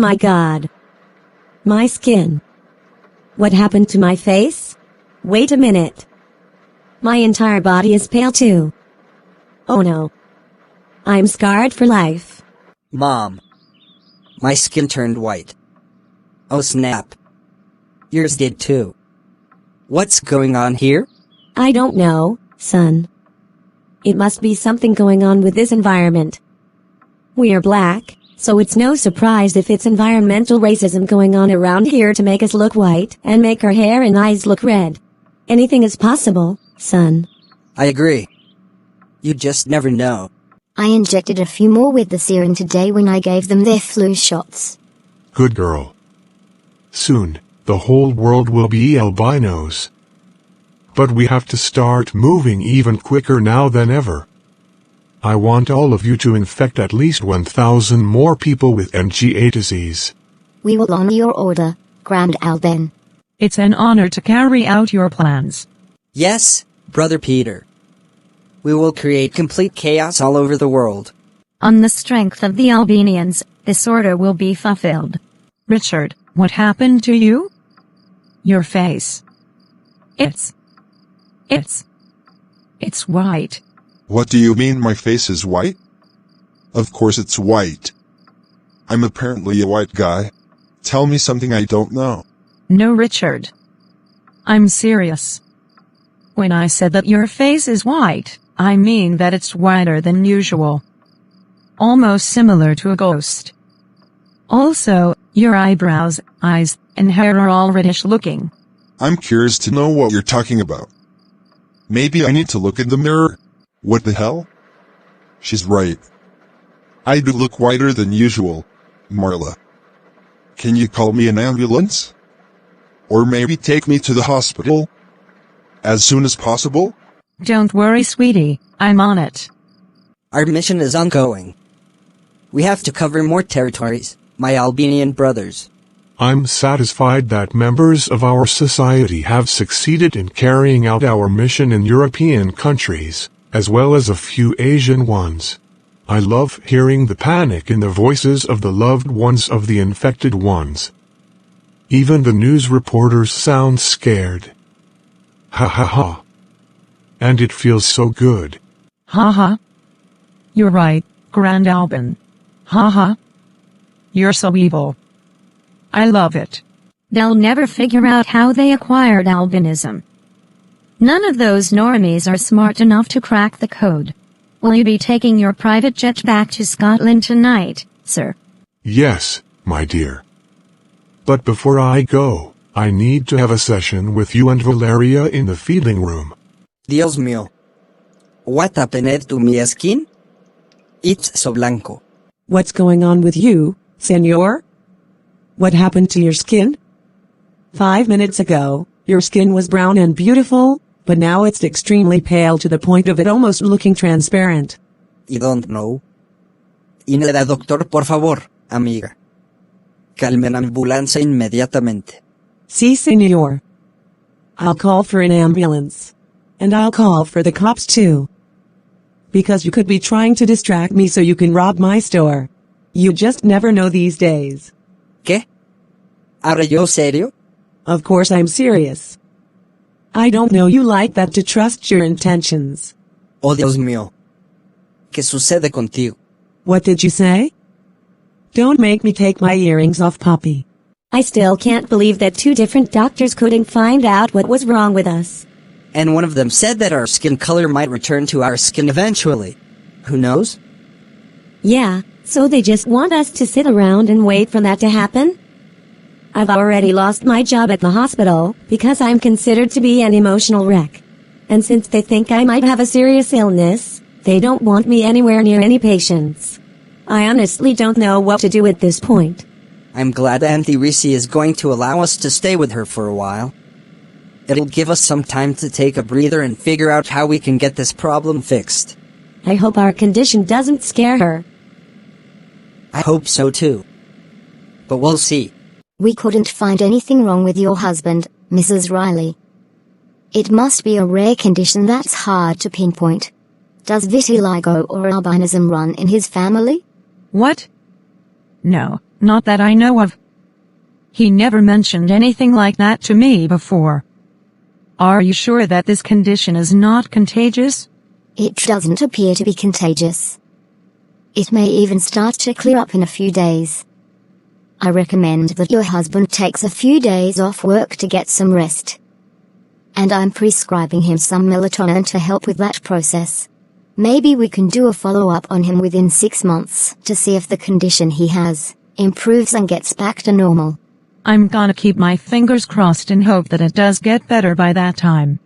my god. My skin. What happened to my face? Wait a minute. My entire body is pale too. Oh no. I'm scarred for life. Mom. My skin turned white. Oh snap. Yours did too. What's going on here? I don't know, son. It must be something going on with this environment. We are black, so it's no surprise if it's environmental racism going on around here to make us look white and make our hair and eyes look red. Anything is possible, son. I agree. You just never know. I injected a few more with the serum today when I gave them their flu shots. Good girl. Soon, the whole world will be albinos. But we have to start moving even quicker now than ever. I want all of you to infect at least 1,000 more people with NGA disease. We will honor your order, Grand Albin. It's an honor to carry out your plans. Yes, Brother Peter. We will create complete chaos all over the world. On the strength of the Albanians, this order will be fulfilled. Richard, what happened to you? Your face. It's white. What do you mean my face is white? Of course it's white. I'm apparently a white guy. Tell me something I don't know. No, Richard. I'm serious. When I said that your face is white, I mean that it's whiter than usual. Almost similar to a ghost. Also, your eyebrows, eyes, and hair are all reddish looking. I'm curious to know what you're talking about. Maybe I need to look in the mirror. What the hell? She's right. I do look whiter than usual, Marla. Can you call me an ambulance? Or maybe take me to the hospital? As soon as possible? Don't worry, sweetie, I'm on it. Our mission is ongoing. We have to cover more territories, my Albanian brothers. I'm satisfied that members of our society have succeeded in carrying out our mission in European countries, as well as a few Asian ones. I love hearing the panic in the voices of the loved ones of the infected ones. Even the news reporters sound scared. Ha ha ha. And it feels so good. Ha ha. You're right, Grand Albin. Ha ha. You're so evil. I love it. They'll never figure out how they acquired albinism. None of those normies are smart enough to crack the code. Will you be taking your private jet back to Scotland tonight, sir? Yes, my dear. But before I go, I need to have a session with you and Valeria in the feeding room. Dios mío. What happened to my skin? It's so blanco. What's going on with you, senor? What happened to your skin? 5 minutes ago, your skin was brown and beautiful, but now it's extremely pale to the point of it almost looking transparent. I don't know. Inle a doctor, por favor, amiga. Calme la ambulancia inmediatamente. Sí, senor. I'll call for an ambulance. And I'll call for the cops too. Because you could be trying to distract me so you can rob my store. You just never know these days. ¿Qué? ¿Are yo serio? Of course I'm serious. I don't know you like that to trust your intentions. Oh Dios mío. ¿Qué sucede contigo? What did you say? Don't make me take my earrings off, Poppy. I still can't believe that 2 different doctors couldn't find out what was wrong with us. And one of them said that our skin color might return to our skin eventually. Who knows? Yeah, so they just want us to sit around and wait for that to happen? I've already lost my job at the hospital because I'm considered to be an emotional wreck. And since they think I might have a serious illness, they don't want me anywhere near any patients. I honestly don't know what to do at this point. I'm glad Auntie Reese is going to allow us to stay with her for a while. It'll give us some time to take a breather and figure out how we can get this problem fixed. I hope our condition doesn't scare her. I hope so too. But we'll see. We couldn't find anything wrong with your husband, Mrs. Riley. It must be a rare condition that's hard to pinpoint. Does vitiligo or albinism run in his family? What? No, Not that I know of. He never mentioned anything like that to me before. Are you sure that this condition is not contagious? It doesn't appear to be contagious. It may even start to clear up in a few days. I recommend that your husband takes a few days off work to get some rest. And I'm prescribing him some melatonin to help with that process. Maybe we can do a follow-up on him within 6 months to see if the condition he has improves and gets back to normal. I'm gonna keep my fingers crossed and hope that it does get better by that time.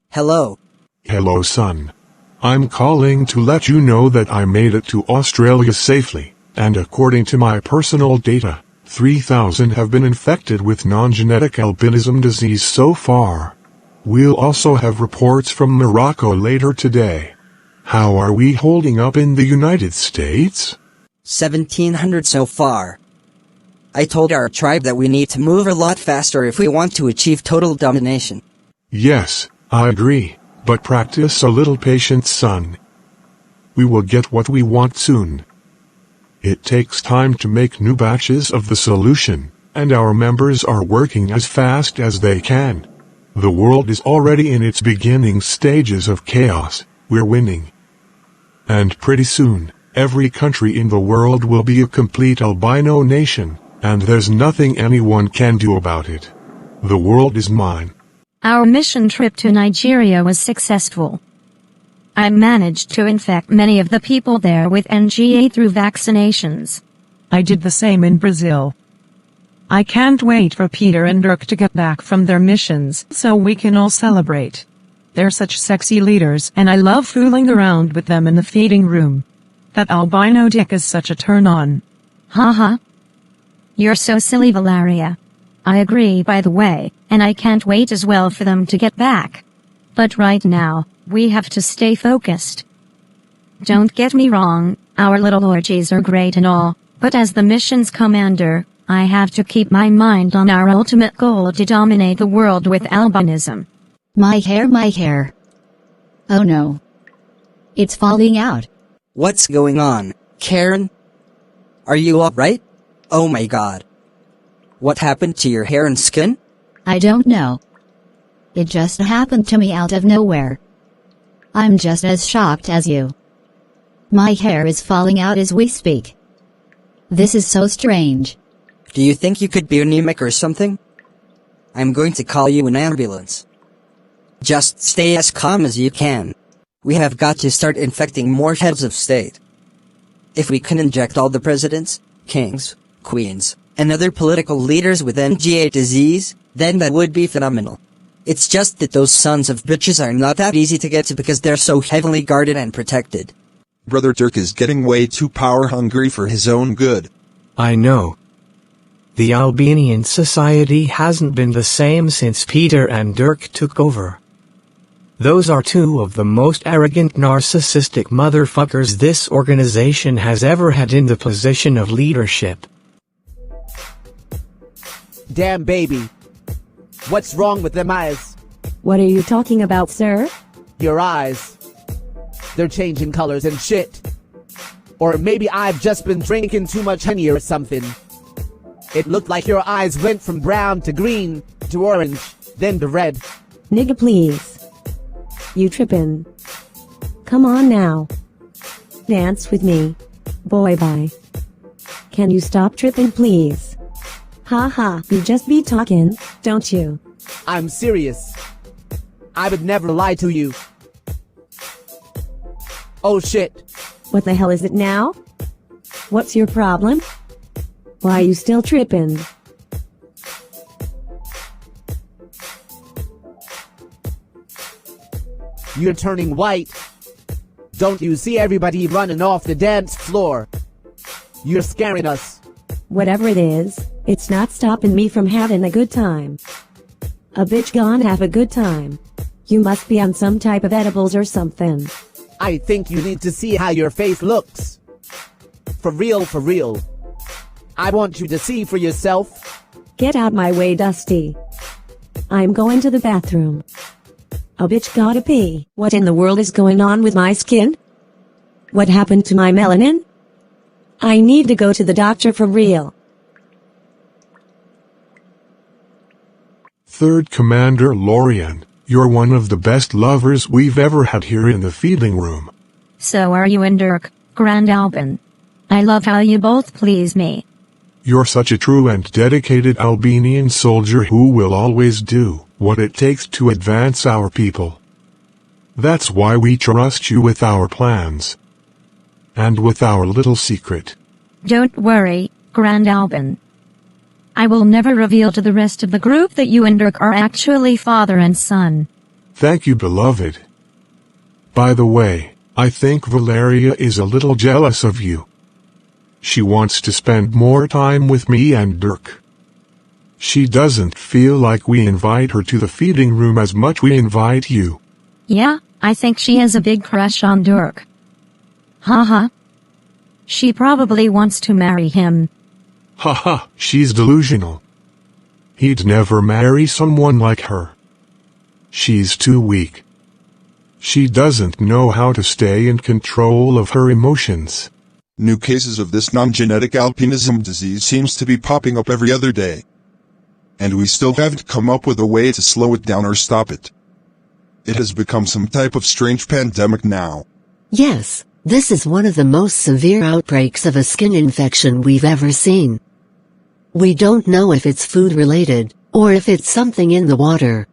Hello. Hello, son. I'm calling to let you know that I made it to Australia safely, and according to my personal data, 3,000 have been infected with non-genetic albinism disease so far. We'll also have reports from Morocco later today. How are we holding up in the United States? 1,700 so far. I told our tribe that we need to move a lot faster if we want to achieve total domination. Yes, I agree, but practice a little patience, son. We will get what we want soon. It takes time to make new batches of the solution, and our members are working as fast as they can. The world is already in its beginning stages of chaos. We're winning. And pretty soon, every country in the world will be a complete albino nation, and there's nothing anyone can do about it. The world is mine. Our mission trip to Nigeria was successful. I managed to infect many of the people there with NGA through vaccinations. I did the same in Brazil. I can't wait for Peter and Dirk to get back from their missions so we can all celebrate. They're such sexy leaders and I love fooling around with them in the feeding room. That albino dick is such a turn-on. Haha. You're so silly, Valeria. I agree, by the way, and I can't wait as well for them to get back. But right now, we have to stay focused. Don't get me wrong, our little orgies are great and all, but as the mission's commander, I have to keep my mind on our ultimate goal to dominate the world with albinism. My hair. Oh no. It's falling out. What's going on, Karen? Are you alright? Oh my god. What happened to your hair and skin? I don't know. It just happened to me out of nowhere. I'm just as shocked as you. My hair is falling out as we speak. This is so strange. Do you think you could be anemic or something? I'm going to call you an ambulance. Just stay as calm as you can. We have got to start infecting more heads of state. If we can inject all the presidents, kings, queens, and other political leaders with NGA disease, then that would be phenomenal. It's just that those sons of bitches are not that easy to get to because they're so heavily guarded and protected. Brother Dirk is getting way too power hungry for his own good. I know. The Albanian society hasn't been the same since Peter and Dirk took over. Those are two of the most arrogant narcissistic motherfuckers this organization has ever had in the position of leadership. Damn baby. What's wrong with them eyes? What are you talking about, sir? Your eyes. They're changing colors and shit. Or maybe I've just been drinking too much honey or something. It looked like your eyes went from brown to green, to orange, then to red. Nigga, please. You trippin'. Come on now. Dance with me. Boy, bye. Can you stop tripping, please? Ha ha, you just be talking, don't you? I'm serious. I would never lie to you. Oh shit. What the hell is it now? What's your problem? Why you still trippin'? You're turning white. Don't you see everybody running off the dance floor? You're scaring us. Whatever it is, it's not stopping me from having a good time. A bitch gonna have a good time. You must be on some type of edibles or something. I think you need to see how your face looks. For real, for real. I want you to see for yourself. Get out my way, Dusty. I'm going to the bathroom. A bitch gotta pee. What in the world is going on with my skin? What happened to my melanin? I need to go to the doctor for real. Third Commander Lorian, you're one of the best lovers we've ever had here in the feeding room. So are you and Dirk, Grand Albin. I love how you both please me. You're such a true and dedicated Albanian soldier who will always do what it takes to advance our people. That's why we trust you with our plans. And with our little secret. Don't worry, Grand Albin. I will never reveal to the rest of the group that you and Dirk are actually father and son. Thank you, beloved. By the way, I think Valeria is a little jealous of you. She wants to spend more time with me and Dirk. She doesn't feel like we invite her to the feeding room as much we invite you. Yeah, I think she has a big crush on Dirk. Haha. She probably wants to marry him. Haha, she's delusional. He'd never marry someone like her. She's too weak. She doesn't know how to stay in control of her emotions. New cases of this non-genetic albinism disease seems to be popping up every other day. And we still haven't come up with a way to slow it down or stop it. It has become some type of strange pandemic now. Yes, this is one of the most severe outbreaks of a skin infection we've ever seen. We don't know if it's food-related, or if it's something in the water.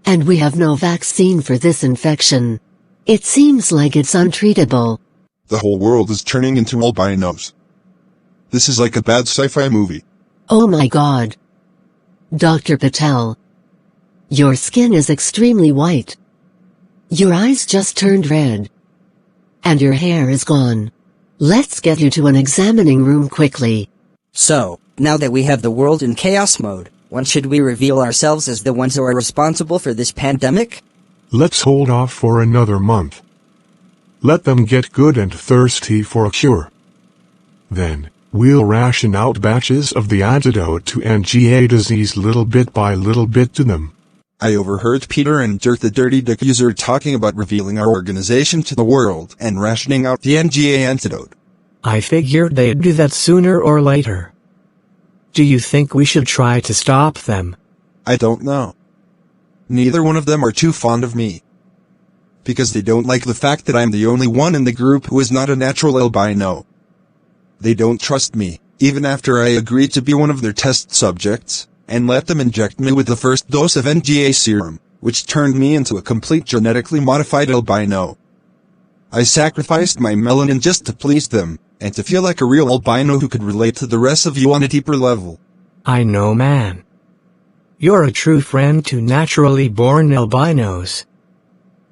And we have no vaccine for this infection. It seems like it's untreatable. The whole world is turning into albinos. This is like a bad sci-fi movie. Oh my God. Dr. Patel. Your skin is extremely white. Your eyes just turned red. And your hair is gone. Let's get you to an examining room quickly. So, now that we have the world in chaos mode, when should we reveal ourselves as the ones who are responsible for this pandemic? Let's hold off for another month. Let them get good and thirsty for a cure. Then, we'll ration out batches of the antidote to NGA disease little bit by little bit to them. I overheard Peter and Dirk the Dirty Dick user talking about revealing our organization to the world and rationing out the NGA antidote. I figured they'd do that sooner or later. Do you think we should try to stop them? I don't know. Neither one of them are too fond of me. Because they don't like the fact that I'm the only one in the group who is not a natural albino. They don't trust me, even after I agreed to be one of their test subjects, and let them inject me with the first dose of NGA serum, which turned me into a complete genetically modified albino. I sacrificed my melanin just to please them, and to feel like a real albino who could relate to the rest of you on a deeper level. I know, man. You're a true friend to naturally born albinos.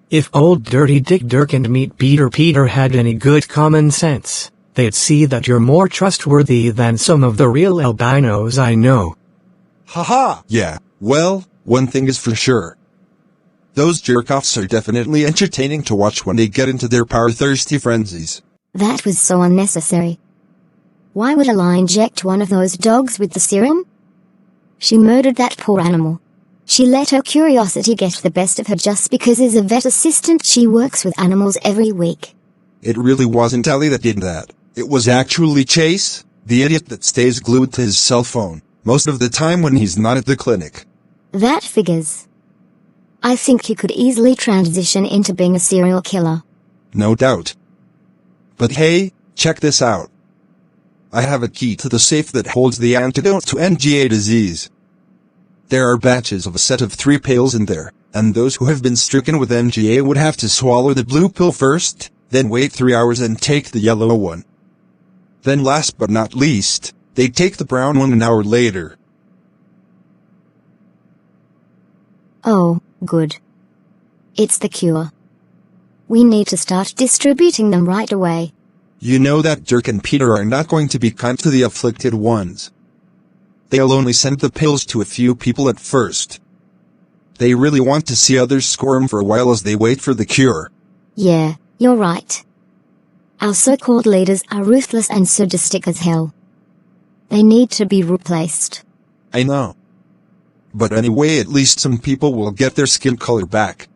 If old Dirty Dick Dirk and Meat Peter had any good common sense, they'd see that you're more trustworthy than some of the real albinos I know. Haha! Yeah, well, one thing is for sure. Those jerk-offs are definitely entertaining to watch when they get into their power-thirsty frenzies. That was so unnecessary. Why would Allah inject one of those dogs with the serum? She murdered that poor animal. She let her curiosity get the best of her just because as a vet assistant she works with animals every week. It really wasn't Ellie that did that. It was actually Chase, the idiot that stays glued to his cell phone, most of the time when he's not at the clinic. That figures. I think he could easily transition into being a serial killer. No doubt. But hey, check this out. I have a key to the safe that holds the antidote to NGA disease. There are batches of a set of 3 pills in there, and those who have been stricken with NGA would have to swallow the blue pill first, then wait 3 hours and take the yellow one. Then last but not least, they take the brown one an hour later. Oh, good. It's the cure. We need to start distributing them right away. You know that Dirk and Peter are not going to be kind to the afflicted ones. They'll only send the pills to a few people at first. They really want to see others squirm for a while as they wait for the cure. Yeah, you're right. Our so-called leaders are ruthless and sadistic as hell. They need to be replaced. I know. But anyway, at least some people will get their skin color back.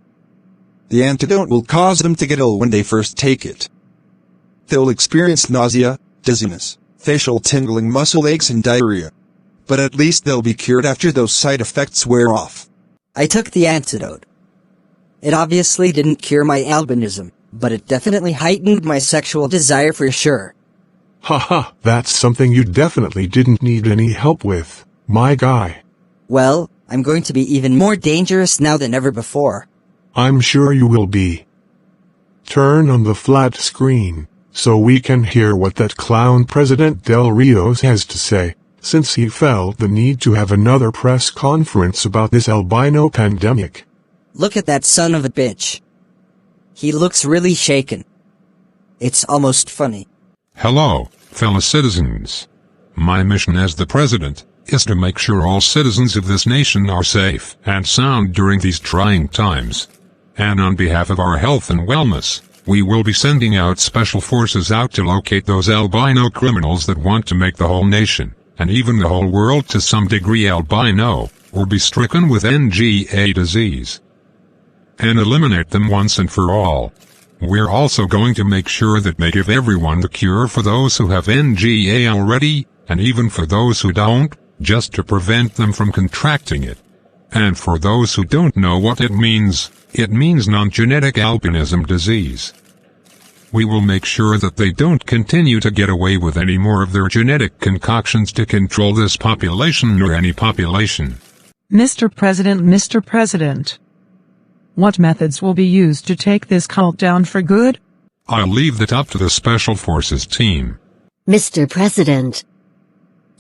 The antidote will cause them to get ill when they first take it. They'll experience nausea, dizziness, facial tingling, muscle aches and diarrhea. But at least they'll be cured after those side effects wear off. I took the antidote. It obviously didn't cure my albinism, but it definitely heightened my sexual desire for sure. Haha, that's something you definitely didn't need any help with, my guy. Well, I'm going to be even more dangerous now than ever before. I'm sure you will be. Turn on the flat screen, so we can hear what that clown President Del Rios has to say, since he felt the need to have another press conference about this albino pandemic. Look at that son of a bitch. He looks really shaken. It's almost funny. Hello, fellow citizens. My mission as the president is to make sure all citizens of this nation are safe and sound during these trying times. And on behalf of our health and wellness, we will be sending out special forces out to locate those albino criminals that want to make the whole nation, and even the whole world to some degree albino, or be stricken with NGA disease, and eliminate them once and for all. We're also going to make sure that they give everyone the cure for those who have NGA already, and even for those who don't, just to prevent them from contracting it. And for those who don't know what it means non-genetic albinism disease. We will make sure that they don't continue to get away with any more of their genetic concoctions to control this population or any population. Mr. President, what methods will be used to take this cult down for good? I'll leave that up to the Special Forces team. Mr. President,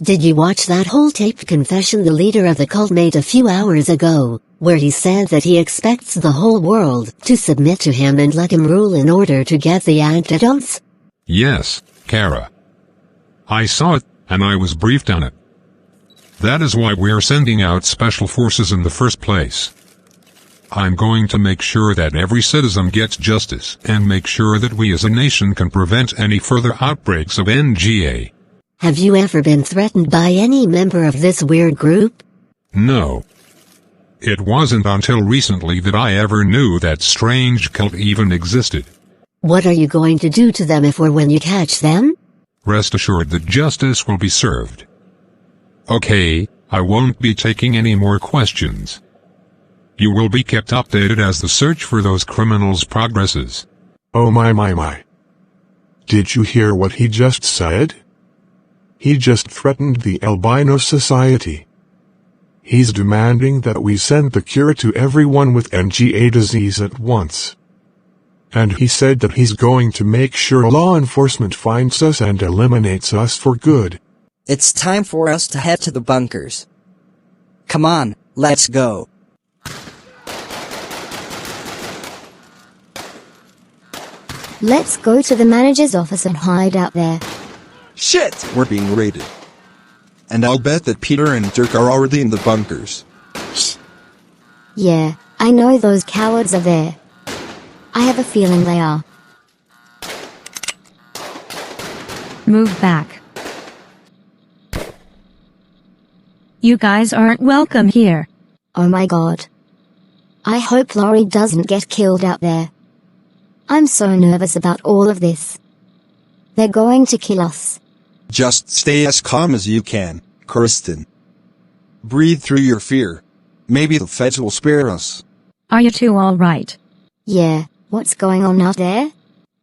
did you watch that whole taped confession the leader of the cult made a few hours ago, where he said that he expects the whole world to submit to him and let him rule in order to get the antidotes? Yes, Kara. I saw it, and I was briefed on it. That is why we're sending out special forces in the first place. I'm going to make sure that every citizen gets justice and make sure that we as a nation can prevent any further outbreaks of NGA. Have you ever been threatened by any member of this weird group? No. It wasn't until recently that I ever knew that strange cult even existed. What are you going to do to them if or when you catch them? Rest assured that justice will be served. Okay, I won't be taking any more questions. You will be kept updated as the search for those criminals progresses. Oh my. Did you hear what he just said? He just threatened the Albino Society. He's demanding that we send the cure to everyone with NGA disease at once. And he said that he's going to make sure law enforcement finds us and eliminates us for good. It's time for us to head to the bunkers. Come on, let's go. Let's go to the manager's office and hide out there. Shit! We're being raided. And I'll bet that Peter and Dirk are already in the bunkers. Shh. Yeah, I know those cowards are there. I have a feeling they are. Move back. You guys aren't welcome here. Oh my god. I hope Laurie doesn't get killed out there. I'm so nervous about all of this. They're going to kill us. Just stay as calm as you can, Kristen. Breathe through your fear. Maybe the feds will spare us. Are you two all right? Yeah, what's going on out there?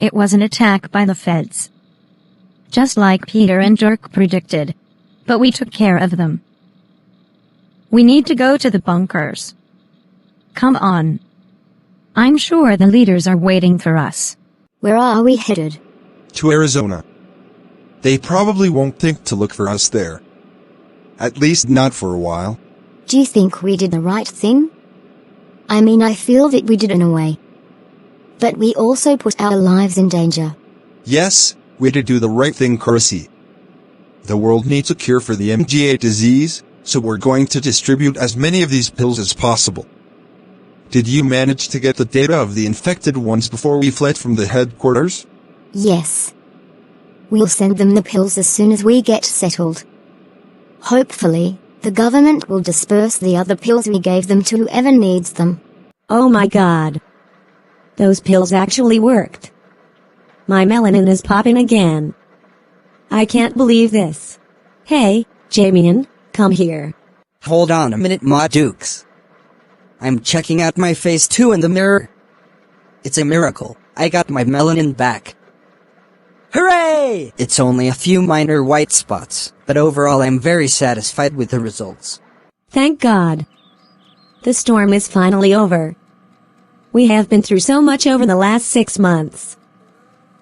It was an attack by the feds. Just like Peter and Dirk predicted. But we took care of them. We need to go to the bunkers. Come on. I'm sure the leaders are waiting for us. Where are we headed? To Arizona. They probably won't think to look for us there. At least not for a while. Do you think we did the right thing? I mean, I feel that we did in a way. But we also put our lives in danger. Yes, we did do the right thing, Cursey. The world needs a cure for the MGA disease, so we're going to distribute as many of these pills as possible. Did you manage to get the data of the infected ones before we fled from the headquarters? Yes. We'll send them the pills as soon as we get settled. Hopefully, the government will disperse the other pills we gave them to whoever needs them. Oh my god. Those pills actually worked. My melanin is popping again. I can't believe this. Hey, Jamian, come here. Hold on a minute, Ma Dukes. I'm checking out my face too in the mirror. It's a miracle. I got my melanin back. Hooray! It's only a few minor white spots, but overall I'm very satisfied with the results. Thank God. The storm is finally over. We have been through so much over the last 6 months.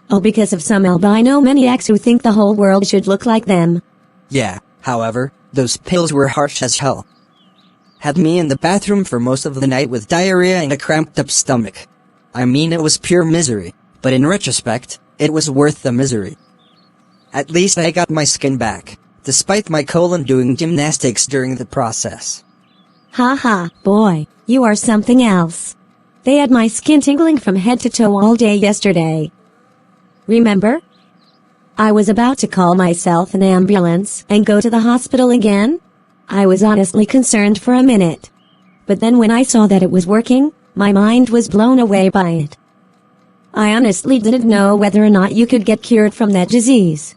All because of some albino maniacs who think the whole world should look like them. Yeah, however, those pills were harsh as hell. Had me in the bathroom for most of the night with diarrhea and a cramped up stomach. I mean, it was pure misery, but in retrospect, it was worth the misery. At least I got my skin back, despite my colon doing gymnastics during the process. Haha, boy, you are something else. They had my skin tingling from head to toe all day yesterday. Remember? I was about to call myself an ambulance and go to the hospital again. I was honestly concerned for a minute. But then when I saw that it was working, my mind was blown away by it. I honestly didn't know whether or not you could get cured from that disease.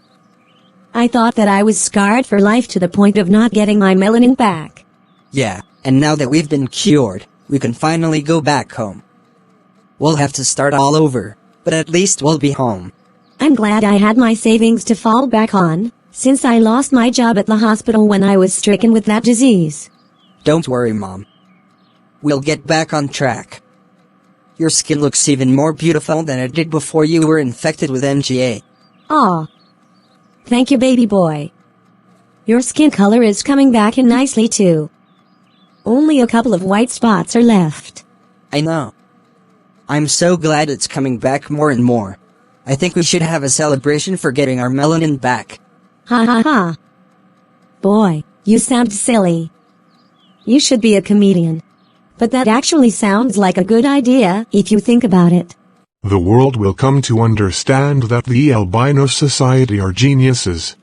I thought that I was scarred for life to the point of not getting my melanin back. Yeah, and now that we've been cured, we can finally go back home. We'll have to start all over, but at least we'll be home. I'm glad I had my savings to fall back on, since I lost my job at the hospital when I was stricken with that disease. Don't worry, Mom. We'll get back on track. Your skin looks even more beautiful than it did before you were infected with NGA. Aw. Thank you, baby boy. Your skin color is coming back in nicely too. Only a couple of white spots are left. I know. I'm so glad it's coming back more and more. I think we should have a celebration for getting our melanin back. Ha ha ha. Boy, you sound silly. You should be a comedian. But that actually sounds like a good idea if you think about it. The world will come to understand that the Albino Society are geniuses.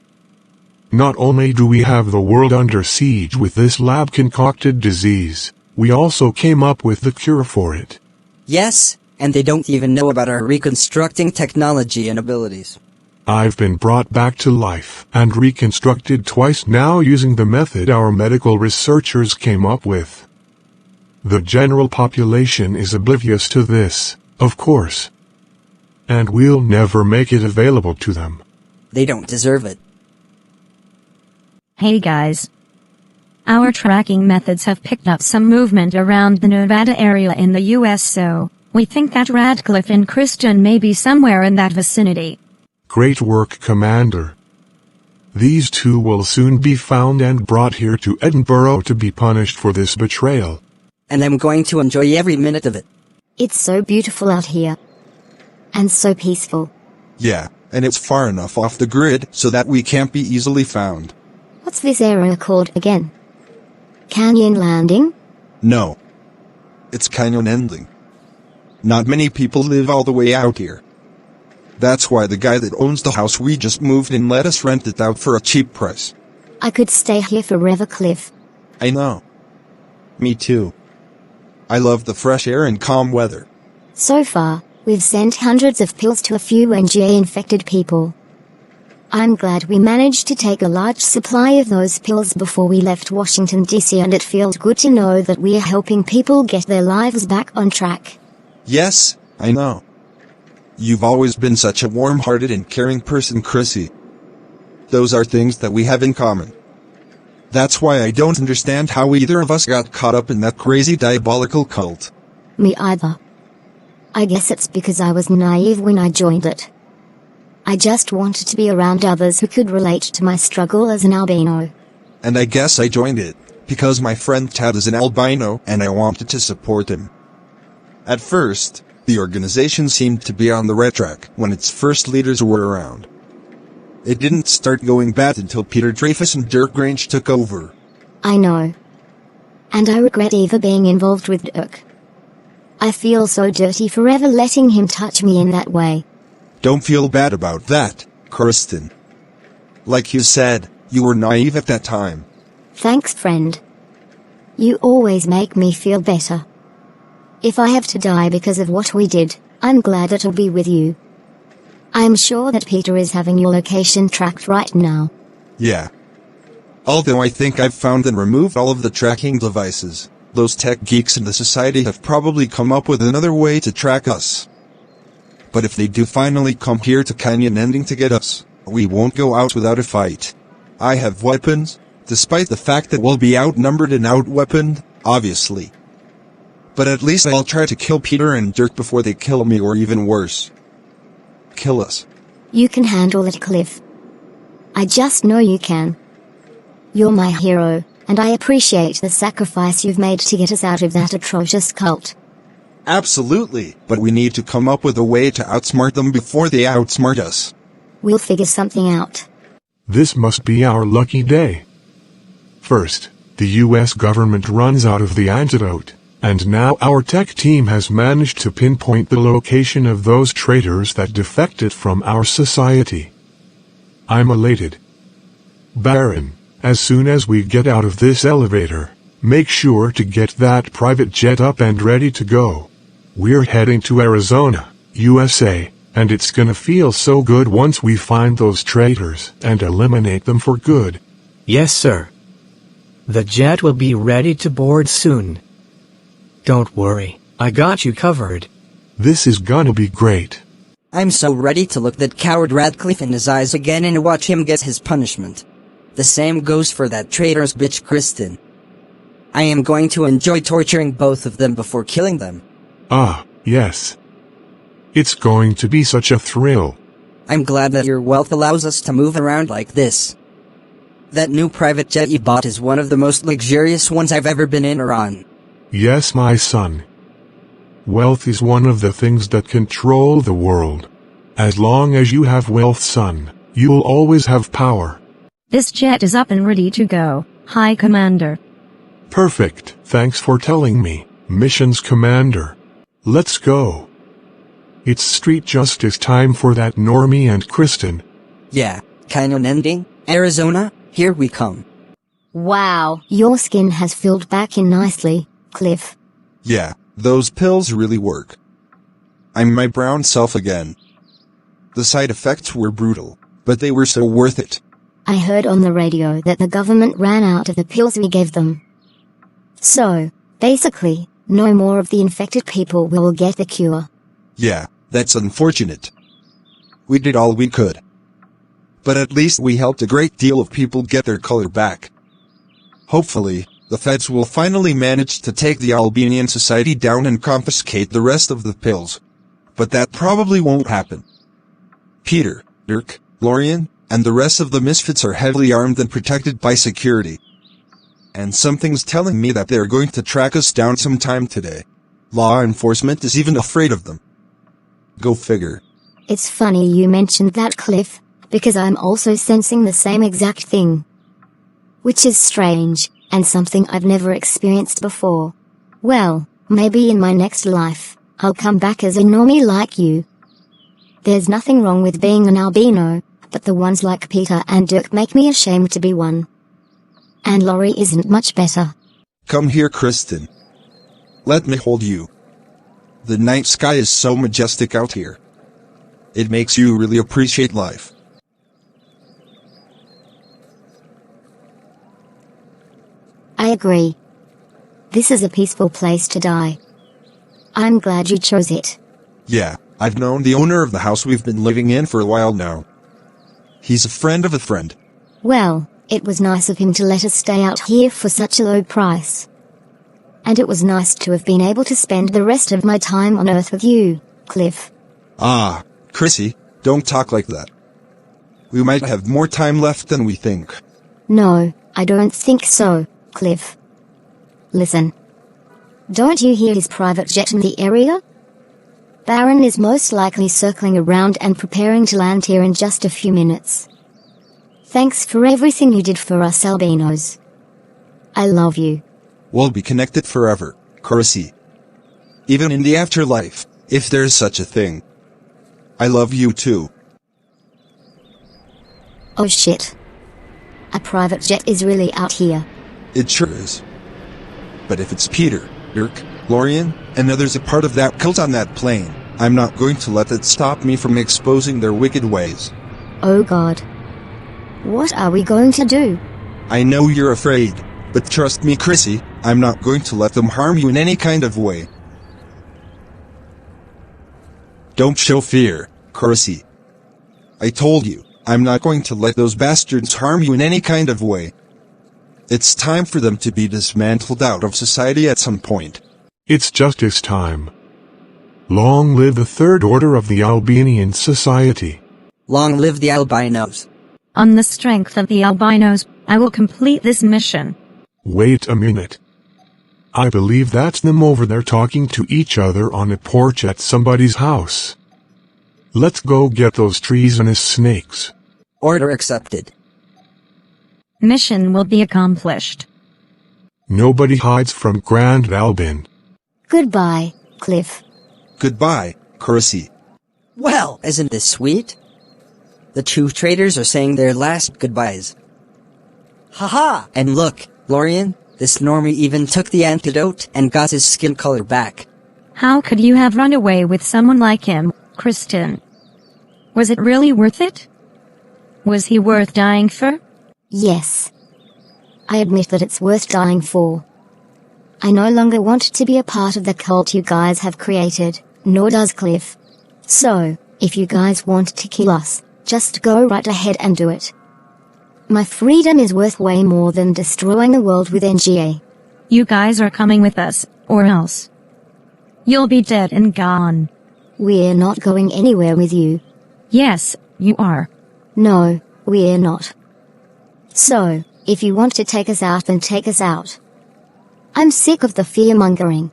Not only do we have the world under siege with this lab-concocted disease, we also came up with the cure for it. Yes, and they don't even know about our reconstructing technology and abilities. I've been brought back to life and reconstructed twice now using the method our medical researchers came up with. The general population is oblivious to this, of course. And we'll never make it available to them. They don't deserve it. Hey guys. Our tracking methods have picked up some movement around the Nevada area in the US, so we think that Radcliffe and Christian may be somewhere in that vicinity. Great work, Commander. These two will soon be found and brought here to Edinburgh to be punished for this betrayal. And I'm going to enjoy every minute of it. It's so beautiful out here. And so peaceful. Yeah, and it's far enough off the grid so that we can't be easily found. What's this area called again? Canyon Landing? No. It's Canyon Ending. Not many people live all the way out here. That's why the guy that owns the house we just moved in let us rent it out for a cheap price. I could stay here forever, Cliff. I know. Me too. I love the fresh air and calm weather. So far, we've sent hundreds of pills to a few NGA-infected people. I'm glad we managed to take a large supply of those pills before we left Washington, D.C., and it feels good to know that we are helping people get their lives back on track. Yes, I know. You've always been such a warm-hearted and caring person, Chrissy. Those are things that we have in common. That's why I don't understand how either of us got caught up in that crazy diabolical cult. Me either. I guess it's because I was naive when I joined it. I just wanted to be around others who could relate to my struggle as an albino. And I guess I joined it because my friend Tad is an albino and I wanted to support him. At first, the organization seemed to be on the right track when its first leaders were around. It didn't start going bad until Peter Dreyfus and Dirk Grange took over. I know. And I regret ever being involved with Dirk. I feel so dirty for ever letting him touch me in that way. Don't feel bad about that, Kirsten. Like you said, you were naive at that time. Thanks, friend. You always make me feel better. If I have to die because of what we did, I'm glad it'll be with you. I'm sure that Peter is having your location tracked right now. Yeah. Although I think I've found and removed all of the tracking devices, those tech geeks in the society have probably come up with another way to track us. But if they do finally come here to Canyon Ending to get us, we won't go out without a fight. I have weapons, despite the fact that we'll be outnumbered and outweaponed, obviously. But at least I'll try to kill Peter and Dirk before they kill me, or even worse, kill us. You can handle it, Cliff. I just know you can. You're my hero, and I appreciate the sacrifice you've made to get us out of that atrocious cult. Absolutely, but we need to come up with a way to outsmart them before they outsmart us. We'll figure something out. This must be our lucky day. First, the US government runs out of the antidote, and now our tech team has managed to pinpoint the location of those traitors that defected from our society. I'm elated. Baron, as soon as we get out of this elevator, make sure to get that private jet up and ready to go. We're heading to Arizona, USA, and it's gonna feel so good once we find those traitors and eliminate them for good. Yes, sir. The jet will be ready to board soon. Don't worry, I got you covered. This is gonna be great. I'm so ready to look that coward Radcliffe in his eyes again and watch him get his punishment. The same goes for that traitor's bitch Kristen. I am going to enjoy torturing both of them before killing them. Ah, yes. It's going to be such a thrill. I'm glad that your wealth allows us to move around like this. That new private jet you bought is one of the most luxurious ones I've ever been in or on. Yes, my son. Wealth is one of the things that control the world. As long as you have wealth, son, you'll always have power. This jet is up and ready to go, High Commander. Perfect, thanks for telling me, Missions Commander. Let's go. It's street justice time for that Normie and Kristen. Yeah, Canyon Ending, Arizona, here we come. Wow, your skin has filled back in nicely, Cliff. Yeah, those pills really work. I'm my brown self again. The side effects were brutal, but they were so worth it. I heard on the radio that the government ran out of the pills we gave them. So, basically, no more of the infected people will get the cure. Yeah, that's unfortunate. We did all we could. But at least we helped a great deal of people get their color back. Hopefully, the feds will finally manage to take the Albanian society down and confiscate the rest of the pills. But that probably won't happen. Peter, Dirk, Lorian, and the rest of the misfits are heavily armed and protected by security. And something's telling me that they're going to track us down sometime today. Law enforcement is even afraid of them. Go figure. It's funny you mentioned that, Cliff, because I'm also sensing the same exact thing. Which is strange, and something I've never experienced before. Well, maybe in my next life, I'll come back as a normie like you. There's nothing wrong with being an albino, but the ones like Peter and Dirk make me ashamed to be one. And Laurie isn't much better. Come here, Kristen. Let me hold you. The night sky is so majestic out here. It makes you really appreciate life. I agree. This is a peaceful place to die. I'm glad you chose it. Yeah, I've known the owner of the house we've been living in for a while now. He's a friend of a friend. Well, it was nice of him to let us stay out here for such a low price. And it was nice to have been able to spend the rest of my time on Earth with you, Cliff. Ah, Chrissy, don't talk like that. We might have more time left than we think. No, I don't think so, Cliff. Listen. Don't you hear his private jet in the area? Baron is most likely circling around and preparing to land here in just a few minutes. Thanks for everything you did for us albinos. I love you. We'll be connected forever, Chrissy. Even in the afterlife, if there's such a thing. I love you too. Oh shit. A private jet is really out here. It sure is. But if it's Peter, Dirk, Lorian, and others a part of that cult on that plane, I'm not going to let it stop me from exposing their wicked ways. Oh God. What are we going to do? I know you're afraid, but trust me, Chrissy, I'm not going to let them harm you in any kind of way. Don't show fear, Chrissy. I told you, I'm not going to let those bastards harm you in any kind of way. It's time for them to be dismantled out of society at some point. It's justice time. Long live the third order of the Albanian society. Long live the albinos. On the strength of the albinos, I will complete this mission. Wait a minute. I believe that's them over there talking to each other on a porch at somebody's house. Let's go get those treasonous snakes. Order accepted. Mission will be accomplished. Nobody hides from Grand Albin. Goodbye, Cliff. Goodbye, Chrissy. Well, isn't this sweet? The two traitors are saying their last goodbyes. Haha! And look, Lorian, this normie even took the antidote and got his skin color back. How could you have run away with someone like him, Kristen? Was it really worth it? Was he worth dying for? Yes. I admit that it's worth dying for. I no longer want to be a part of the cult you guys have created, nor does Cliff. So, if you guys want to kill us, just go right ahead and do it. My freedom is worth way more than destroying the world with NGA. You guys are coming with us, or else you'll be dead and gone. We're not going anywhere with you. Yes, you are. No, we're not. So, if you want to take us out, then take us out. I'm sick of the fear-mongering.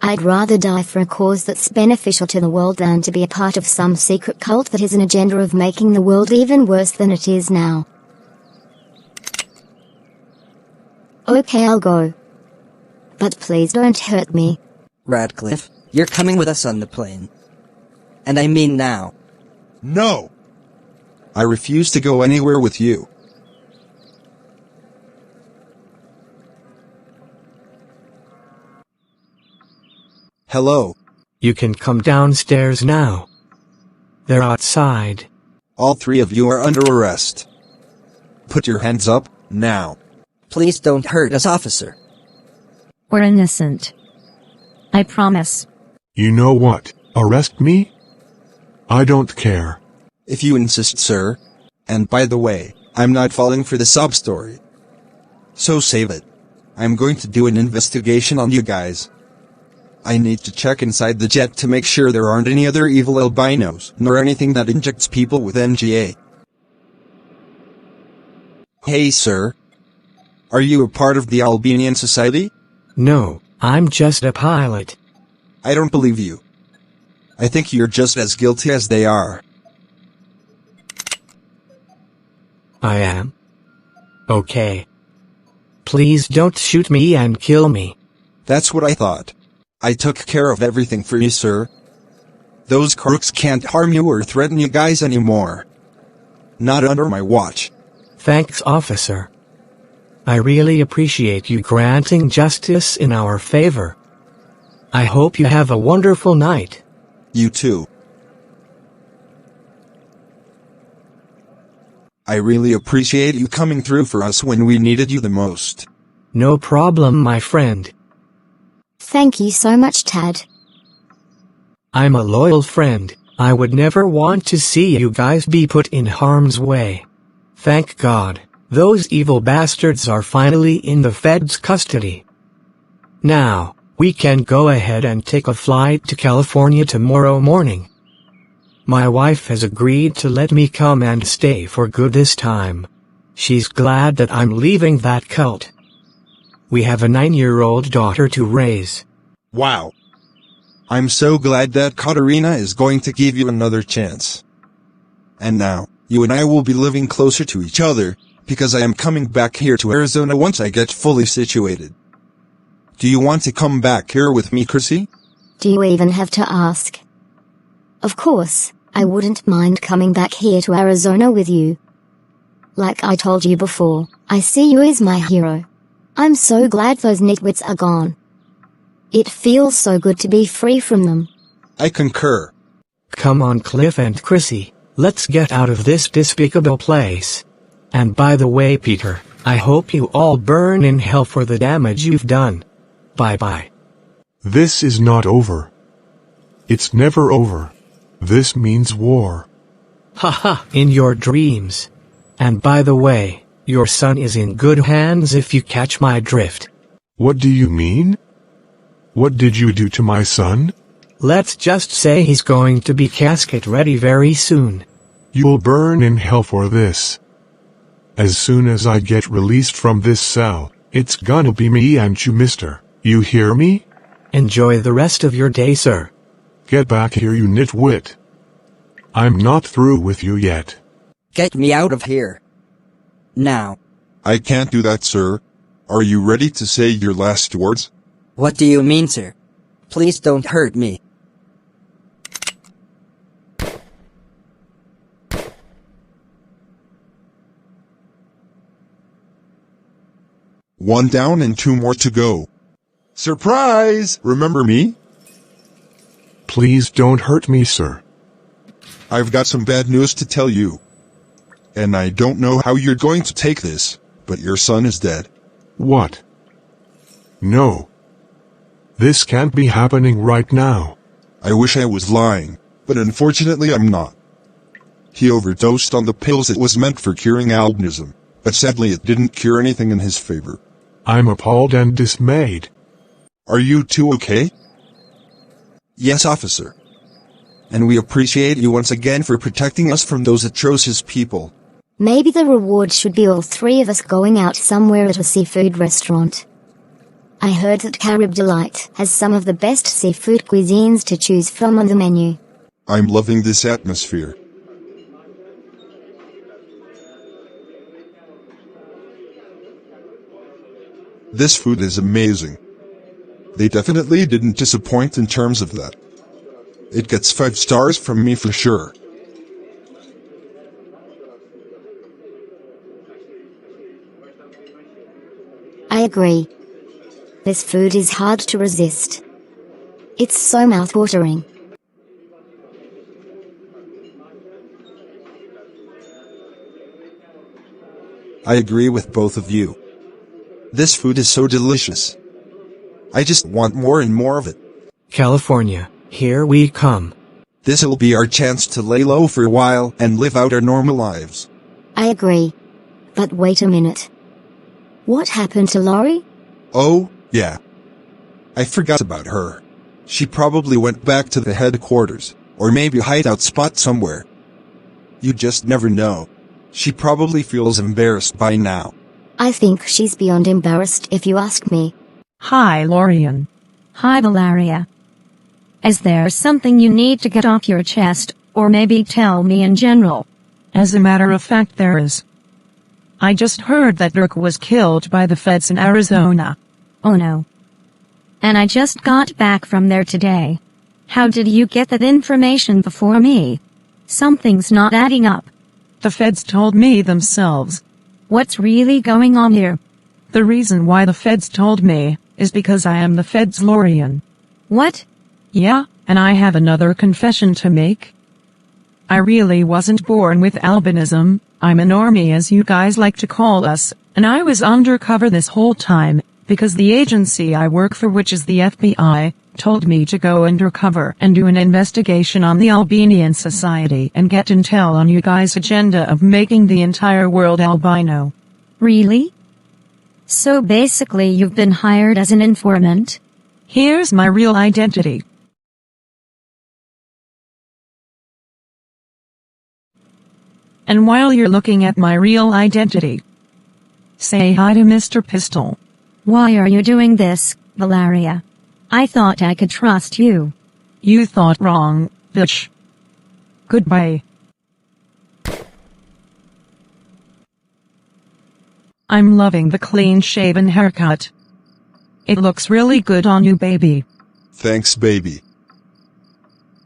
I'd rather die for a cause that's beneficial to the world than to be a part of some secret cult that has an agenda of making the world even worse than it is now. Okay, I'll go. But please don't hurt me. Radcliffe, you're coming with us on the plane. And I mean now. No! I refuse to go anywhere with you. Hello. You can come downstairs now. They're outside. All three of you are under arrest. Put your hands up, now. Please don't hurt us, officer. We're innocent. I promise. You know what? Arrest me? I don't care. If you insist, sir. And by the way, I'm not falling for the sob story. So save it. I'm going to do an investigation on you guys. I need to check inside the jet to make sure there aren't any other evil albinos, nor anything that injects people with NGA. Hey, sir. Are you a part of the Albanian society? No, I'm just a pilot. I don't believe you. I think you're just as guilty as they are. I am. Okay. Please don't shoot me and kill me. That's what I thought. I took care of everything for you, sir. Those crooks can't harm you or threaten you guys anymore. Not under my watch. Thanks, officer. I really appreciate you granting justice in our favor. I hope you have a wonderful night. You too. I really appreciate you coming through for us when we needed you the most. No problem, my friend. Thank you so much, Tad. I'm a loyal friend. I would never want to see you guys be put in harm's way. Thank God, those evil bastards are finally in the Fed's custody. Now, we can go ahead and take a flight to California tomorrow morning. My wife has agreed to let me come and stay for good this time. She's glad that I'm leaving that cult. We have a 9-year-old daughter to raise. Wow. I'm so glad that Katerina is going to give you another chance. And now, you and I will be living closer to each other, because I am coming back here to Arizona once I get fully situated. Do you want to come back here with me, Chrissy? Do you even have to ask? Of course, I wouldn't mind coming back here to Arizona with you. Like I told you before, I see you as my hero. I'm so glad those nitwits are gone. It feels so good to be free from them. I concur. Come on, Cliff and Chrissy, let's get out of this despicable place. And by the way, Peter, I hope you all burn in hell for the damage you've done. Bye-bye. This is not over. It's never over. This means war. Haha, in your dreams. And by the way, your son is in good hands if you catch my drift. What do you mean? What did you do to my son? Let's just say he's going to be casket ready very soon. You'll burn in hell for this. As soon as I get released from this cell, it's gonna be me and you, mister. You hear me? Enjoy the rest of your day, sir. Get back here, you nitwit. I'm not through with you yet. Get me out of here. Now. I can't do that, sir. Are you ready to say your last words? What do you mean, sir? Please don't hurt me. One down and 2 more to go. Surprise! Remember me? Please don't hurt me, sir. I've got some bad news to tell you. And I don't know how you're going to take this, but your son is dead. What? No. This can't be happening right now. I wish I was lying, but unfortunately I'm not. He overdosed on the pills it was meant for curing albinism, but sadly it didn't cure anything in his favor. I'm appalled and dismayed. Are you two okay? Yes, officer. And we appreciate you once again for protecting us from those atrocious people. Maybe the reward should be all 3 of us going out somewhere at a seafood restaurant. I heard that Carib Delight has some of the best seafood cuisines to choose from on the menu. I'm loving this atmosphere. This food is amazing. They definitely didn't disappoint in terms of that. It gets 5 stars from me for sure. I agree. This food is hard to resist. It's so mouth-watering. I agree with both of you. This food is so delicious. I just want more and more of it. California, here we come. This'll be our chance to lay low for a while and live out our normal lives. I agree. But wait a minute. What happened to Laurie? Oh, yeah. I forgot about her. She probably went back to the headquarters, or maybe a hideout spot somewhere. You just never know. She probably feels embarrassed by now. I think she's beyond embarrassed if you ask me. Hi, Lorian. Hi, Valeria. Is there something you need to get off your chest, or maybe tell me in general? As a matter of fact, there is. I just heard that Dirk was killed by the feds in Arizona. Oh no. And I just got back from there today. How did you get that information before me? Something's not adding up. The feds told me themselves. What's really going on here? The reason why the feds told me is because I am the feds' Lorian. What? Yeah, and I have another confession to make. I really wasn't born with albinism. I'm a normie, as you guys like to call us, and I was undercover this whole time, because the agency I work for, which is the FBI, told me to go undercover and do an investigation on the Albanian society and get intel on you guys' agenda of making the entire world albino. Really? So basically you've been hired as an informant? Here's my real identity. And while you're looking at my real identity, say hi to Mr. Pistol. Why are you doing this, Valeria? I thought I could trust you. You thought wrong, bitch. Goodbye. I'm loving the clean-shaven haircut. It looks really good on you, baby. Thanks, baby.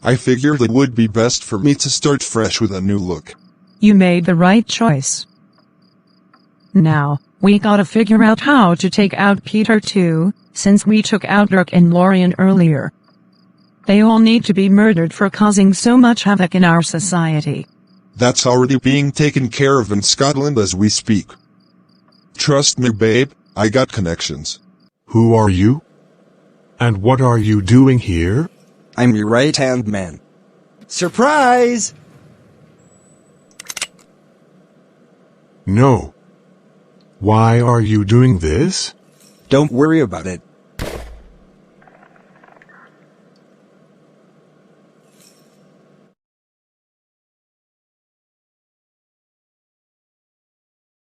I figured it would be best for me to start fresh with a new look. You made the right choice. Now, we gotta figure out how to take out Peter too, since we took out Dirk and Lorian earlier. They all need to be murdered for causing so much havoc in our society. That's already being taken care of in Scotland as we speak. Trust me, babe, I got connections. Who are you? And what are you doing here? I'm your right-hand man. Surprise! No. Why are you doing this? Don't worry about it.